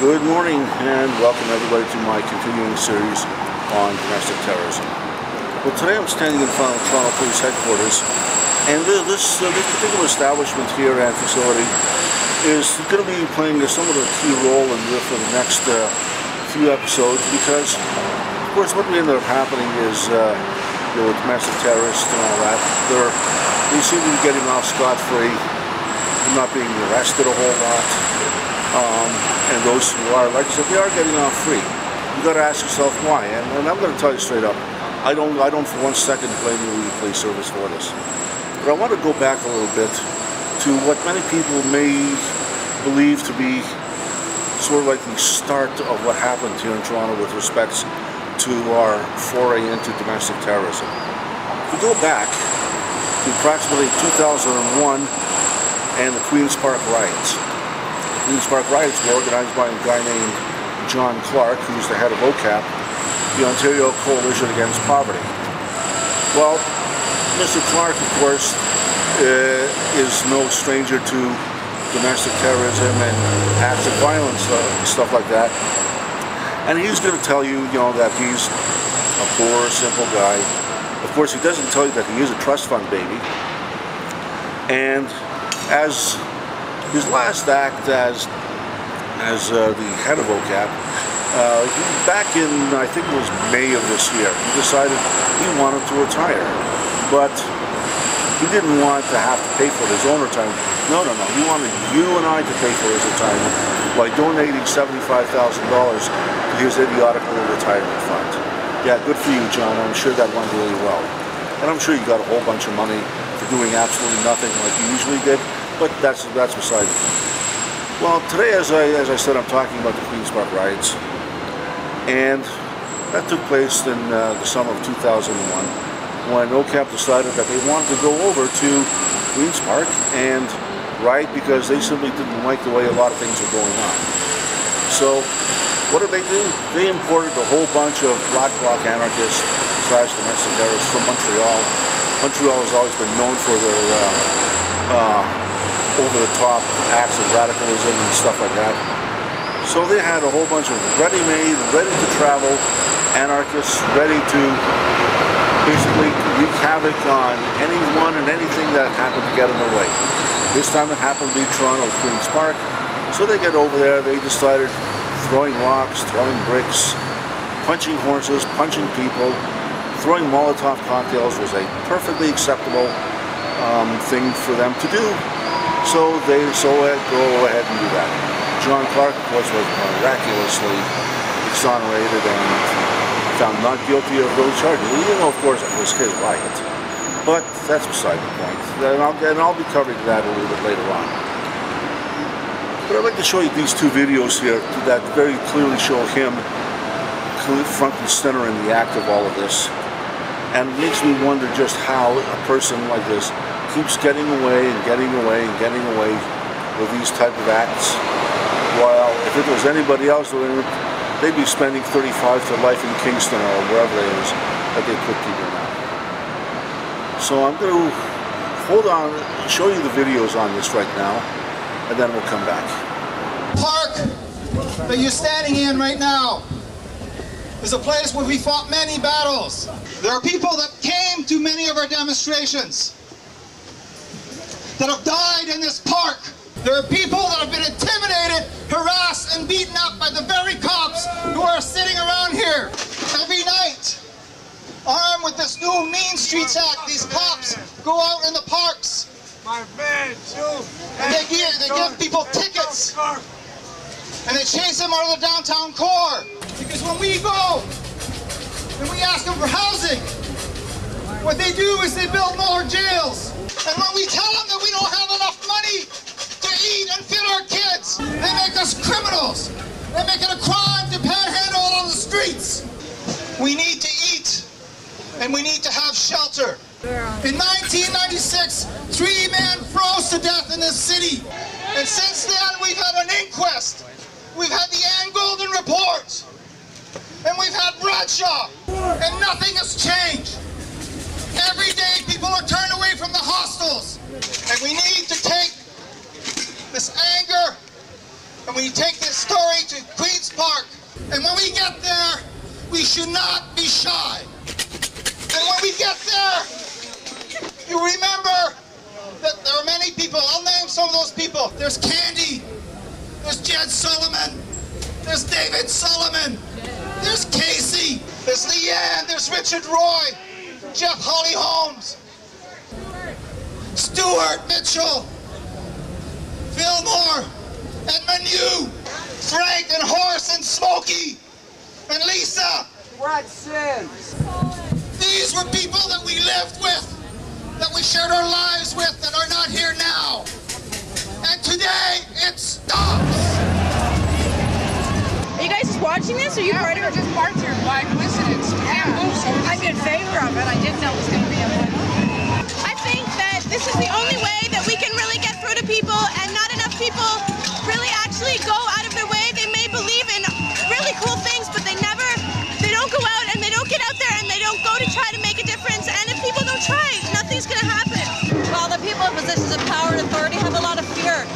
Good morning and welcome everybody to my continuing series on domestic terrorism. Well, today I'm standing in front of Toronto Police Headquarters, and this particular establishment here and facility is going to be playing somewhat of a key role for the next few episodes, because of course what ended up happening is with domestic terrorists and all that, they seem to be getting off scot-free, not being arrested a whole lot. And those who are, like I said, they are getting off free. You got to ask yourself why, and I'm going to tell you straight up. I don't for 1 second blame the police service for this. But I want to go back a little bit to what many people may believe to be sort of like the start of what happened here in Toronto with respect to our foray into domestic terrorism. If we go back to approximately 2001 and the Queen's Park riots. Queen's Park riots were organized by a guy named John Clark, who's the head of OCAP, the Ontario Coalition Against Poverty. Well, Mr. Clark, of course, is no stranger to domestic terrorism and acts of violence, stuff like that. And he's going to tell you, that he's a poor, simple guy. Of course, he doesn't tell you that he is a trust fund baby. And as his last act as the head of OCAP, back in, I think it was May of this year, he decided he wanted to retire. But he didn't want to have to pay for his own retirement. No. He wanted you and I to pay for his retirement by donating $75,000 to his idiotic little retirement fund. Yeah, good for you, John. I'm sure that went really well. And I'm sure you got a whole bunch of money for doing absolutely nothing like you usually did. But that's beside the point. Well, today, as I said, I'm talking about the Queen's Park riots, and that took place in the summer of 2001, when OCAP decided that they wanted to go over to Queen's Park and riot because they simply didn't like the way a lot of things were going on. So, what did they do? They imported a whole bunch of black bloc anarchists / domestic terrorists from Montreal. Montreal has always been known for their over-the-top acts of radicalism and stuff like that. So they had a whole bunch of ready-made, ready-to-travel anarchists, ready to basically wreak havoc on anyone and anything that happened to get in their way. This time it happened to be Toronto Queen's Park. So they get over there, they decided throwing rocks, throwing bricks, punching horses, punching people, throwing Molotov cocktails was a perfectly acceptable thing for them to do. So they go ahead and do that. John Clark, of course, was miraculously exonerated and found not guilty of those charges, even though, of course, it was his riot. But that's beside the point. And I'll be covering that a little bit later on. But I'd like to show you these two videos here that very clearly show him front and center in the act of all of this. And it makes me wonder just how a person like this keeps getting away and getting away and getting away with these type of acts, while if it was anybody else doing it, they'd be spending 35 to life in Kingston or wherever it is that they put people now. So I'm going to hold on, show you the videos on this right now, and then we'll come back. Park that you're standing in right now is a place where we fought many battles. There are people that came to many of our demonstrations that have died in this park. There are people that have been intimidated, harassed, and beaten up by the very cops who are sitting around here every night. Armed with this new Mean Streets Act, these cops go out in the parks and they give people tickets and they chase them out of the downtown core. Because when we go and we ask them for housing, what they do is they build more jails. And when we tell them that we don't have enough money to eat and feed our kids, they make us criminals. They make it a crime to panhandle on the streets. We need to eat, and we need to have shelter. In 1996, 3 men froze to death in this city. And since then, we've had an inquest. We've had the Ann Golden Report. And we've had Bradshaw. And nothing has changed. Every day people are turned away from the hostels, and we need to take this anger and we We take this story to Queen's Park, and when we get there, we should not be shy. And when we get there, you remember that there are many people. I'll name some of those people. There's Candy, there's Jed Solomon, there's David Solomon, there's Casey, there's Leanne, there's Richard Roy, Jeff Holly Holmes, Stuart Mitchell, Phil Moore, and Manu, Frank and Horace and Smokey, and Lisa. Brad Sims. These were people that we lived with, that we shared our lives with, that are not here now. And today, it stops. Are you guys watching this? Or are you part of it? Just parked here by coincidence. I'm in favor of it. I didn't know it was going to be a win. I think that this is the only way that we can really get through to people, and not enough people really actually go out of their way. They may believe in really cool things, but they don't go out and they don't get out there and they don't go to try to make a difference. And if people don't try, nothing's going to happen. Well, the people in positions of power and authority have a lot of fear.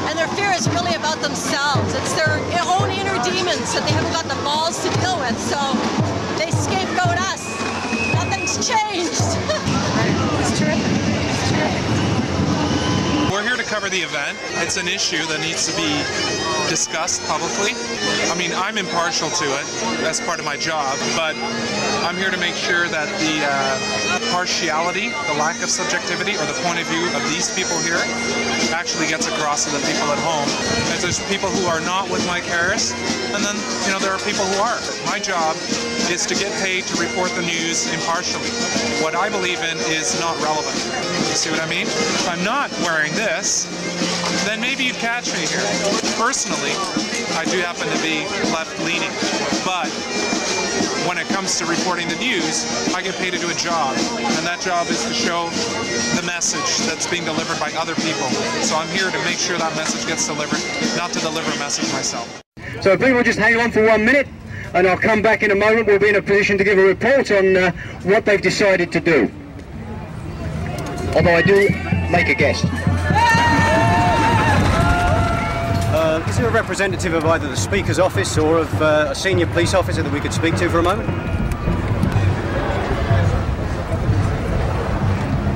And their fear is really about themselves. It's their own inner demons that they haven't got the balls to deal with. So they scapegoat us. Nothing's changed. It's terrific. It's terrific. We're here to cover the event. It's an issue that needs to be discussed publicly. I mean, I'm impartial to it as part of my job, but I'm here to make sure that the partiality, the lack of subjectivity, or the point of view of these people here actually gets across to the people at home. And there's people who are not with Mike Harris, and then, there are people who are. My job is to get paid to report the news impartially. What I believe in is not relevant. You see what I mean? If I'm not wearing this, then maybe you'd catch me here. Personally, I do happen to be left-leaning, but when it comes to reporting the news, I get paid to do a job, and that job is to show the message that's being delivered by other people. So I'm here to make sure that message gets delivered, not to deliver a message myself. So if people just hang on for 1 minute, and I'll come back in a moment. We'll be in a position to give a report on what they've decided to do. Although I do make a guess. Is there a representative of either the Speaker's office or of a senior police officer that we could speak to for a moment?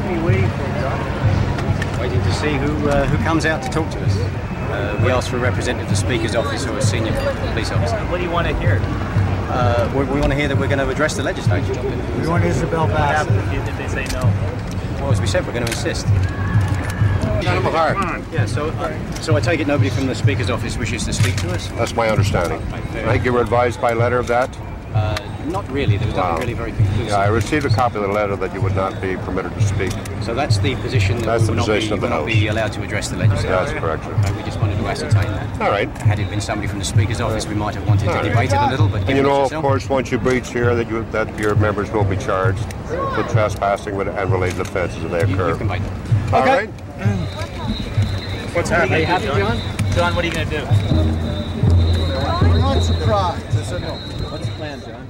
What are you waiting for, John? Waiting to see who comes out to talk to us. We asked for a representative of the Speaker's office or a senior police officer. What do you want to hear? We want to hear that we're going to address the legislature. We want Isabel back. If they say no. Well, as we said, we're going to insist. Yeah, so I take it nobody from the Speaker's office wishes to speak to us? That's my understanding. I think you were advised by letter of that? Not really. There was nothing really very conclusive. Yeah, I received a copy of the letter that you would not be permitted to speak. So that's the position that we will not be allowed to address the legislature. That's correct, sir. We just wanted to ascertain that. All right. Had it been somebody from the Speaker's office, we might have wanted to debate it a little, but and of course, once you breach here, that your members will be charged with trespassing and related offences if they occur. You can make them. All right. What's happening? Are you happy, John? John, what are you going to do? I'm not surprised. What's the plan, John?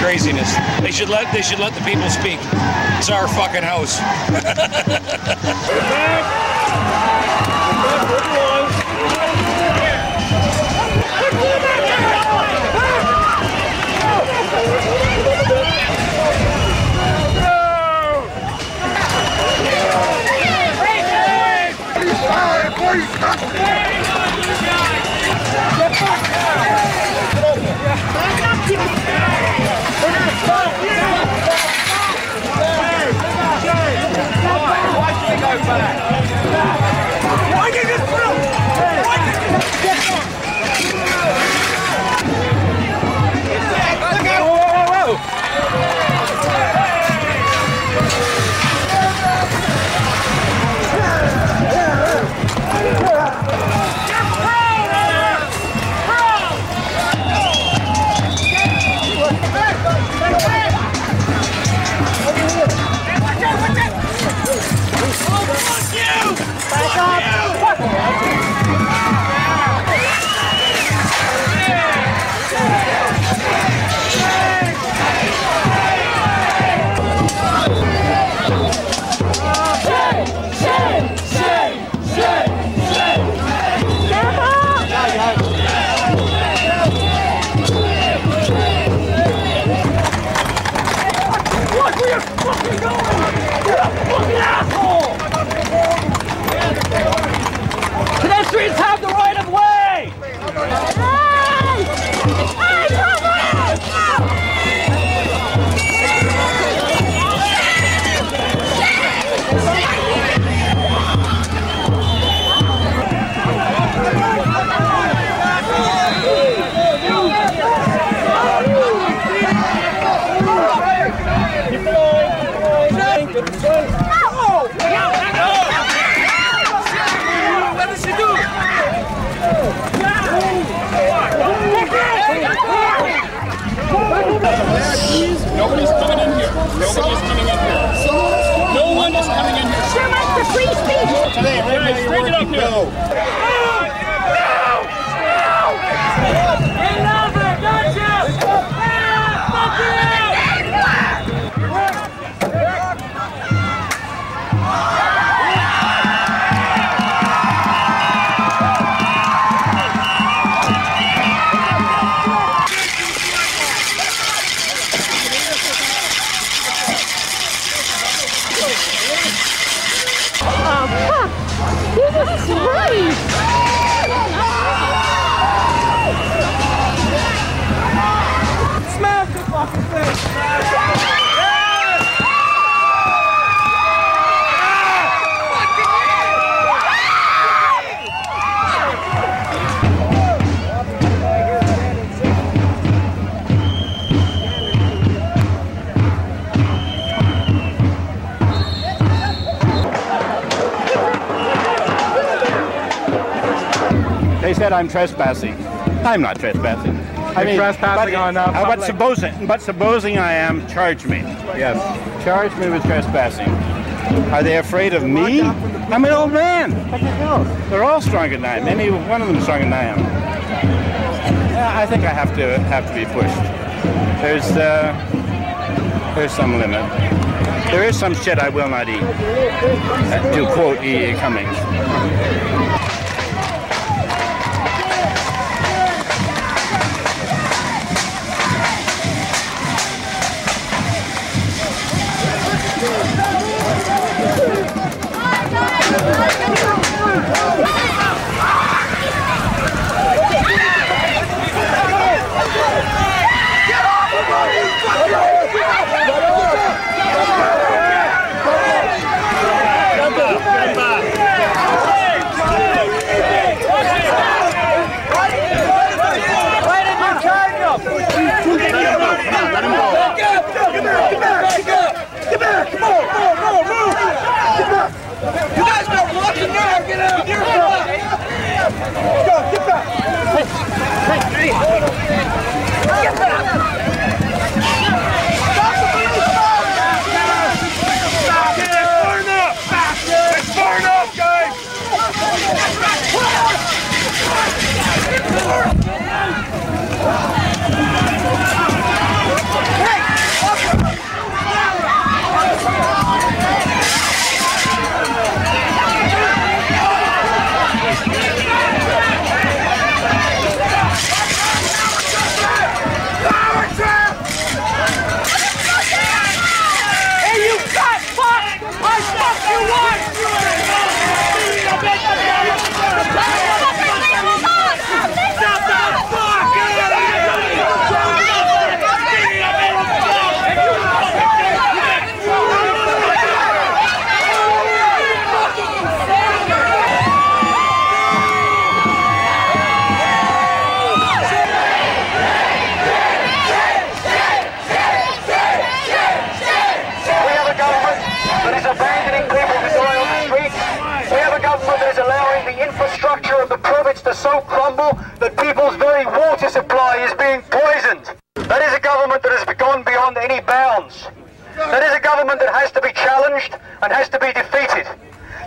Craziness. They should let the people speak. It's our fucking house. Pedestrians have the right of way! Nobody's coming in here. Nobody's coming in here. No one is coming in here. Sure like the free speech. Today, right now you're working. No. Smash the fucking thing! They said I'm trespassing. I'm not trespassing. You're trespassing on public. But supposing I am, charge me. Yes. Charge me with trespassing. Are they afraid of me? I'm an old man. They're all stronger than I am. Maybe one of them is stronger than I am. I think I have to be pushed. There's some limit. There is some shit I will not eat. To quote E. Cummings. Get off! that people's very water supply is being poisoned. That is a government that has gone beyond any bounds. That is a government that has to be challenged and has to be defeated.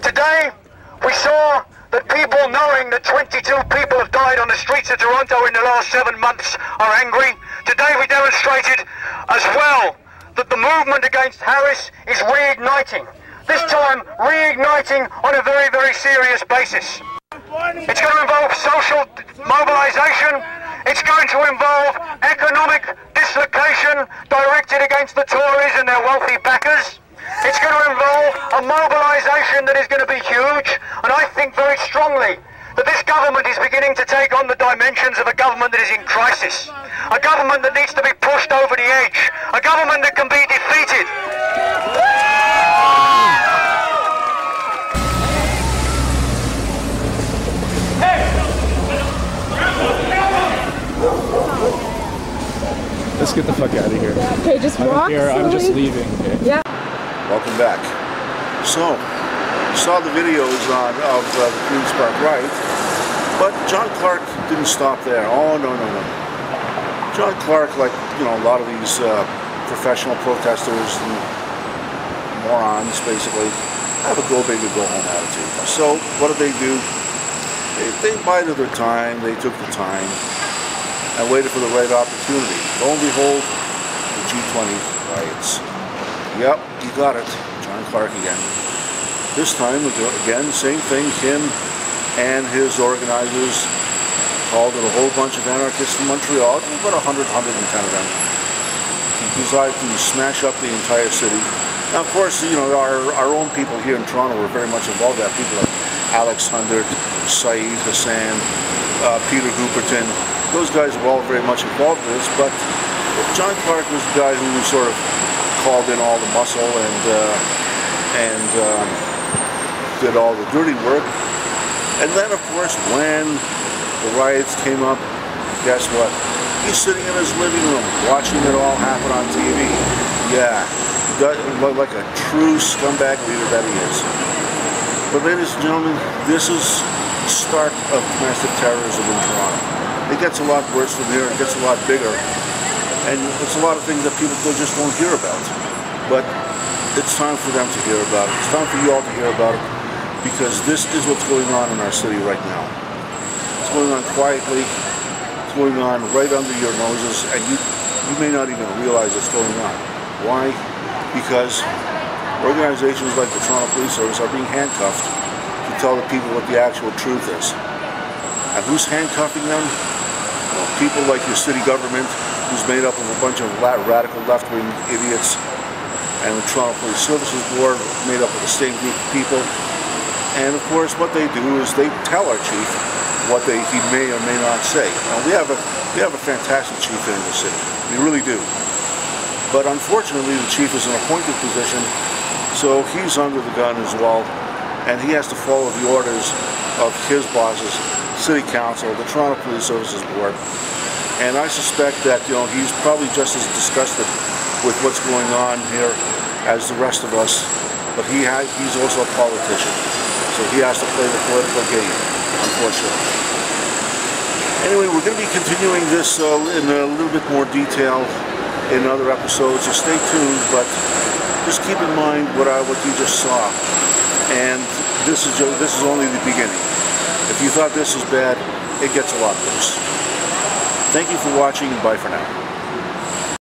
Today, we saw that people, knowing that 22 people have died on the streets of Toronto in the last 7 months, are angry. Today we demonstrated as well that the movement against Harris is reigniting. This time, reigniting on a very, very serious basis. It's going to involve social mobilization. It's going to involve economic dislocation directed against the Tories and their wealthy backers. It's going to involve a mobilization that is going to be huge, and I think very strongly that this government is beginning to take on the dimensions of a government that is in crisis, a government that needs to be pushed over the edge, a government that can be defeated. Let's get the fuck out of here. Okay, just walk. I'm just leaving. Okay? Yeah. Welcome back. So, saw the videos of the Queen's Park riot, but John Clark didn't stop there. Oh, no. John Clark, like, you know, a lot of these professional protesters and morons, basically, have a go big or go home attitude. So, what did they do? They bided their time, they took the time, and waited for the right opportunity. Lo and behold, the G20 riots. Yep, you got it. John Clark again. This time, again, same thing. Him and his organizers called it a whole bunch of anarchists in Montreal, about 100, 110 of them. He decided to smash up the entire city. Now, of course, you know, our own people here in Toronto were very much involved. That people like Alex Hundert, Saeed Hassan, Peter Hooperton. Those guys were all very much involved in this, but John Clark was the guy who sort of called in all the muscle and did all the dirty work. And then, of course, when the riots came up, guess what? He's sitting in his living room watching it all happen on TV. Yeah, like a true scumbag leader that he is. But ladies and gentlemen, this is the start of domestic terrorism in Toronto. It gets a lot worse from here, it gets a lot bigger. And it's a lot of things that people just don't hear about. But it's time for them to hear about it. It's time for you all to hear about it, because this is what's going on in our city right now. It's going on quietly. It's going on right under your noses, and you may not even realize it's going on. Why? Because organizations like the Toronto Police Service are being handcuffed to tell the people what the actual truth is. And who's handcuffing them? Well, people like your city government, who's made up of a bunch of radical left-wing idiots, and the Toronto Police Services Board, made up of the same group of people. And of course, what they do is they tell our chief what he may or may not say. Now, we have a fantastic chief in the city. We really do. But unfortunately, the chief is an appointed position, so he's under the gun as well, and he has to follow the orders of his bosses, City Council, the Toronto Police Services Board. And I suspect that, you know, he's probably just as disgusted with what's going on here as the rest of us, but he's also a politician, so he has to play the political game, unfortunately. Anyway, we're going to be continuing this in a little bit more detail in other episodes, so stay tuned, but just keep in mind what you just saw, and this is only the beginning. If you thought this was bad, it gets a lot worse. Thank you for watching, and bye for now.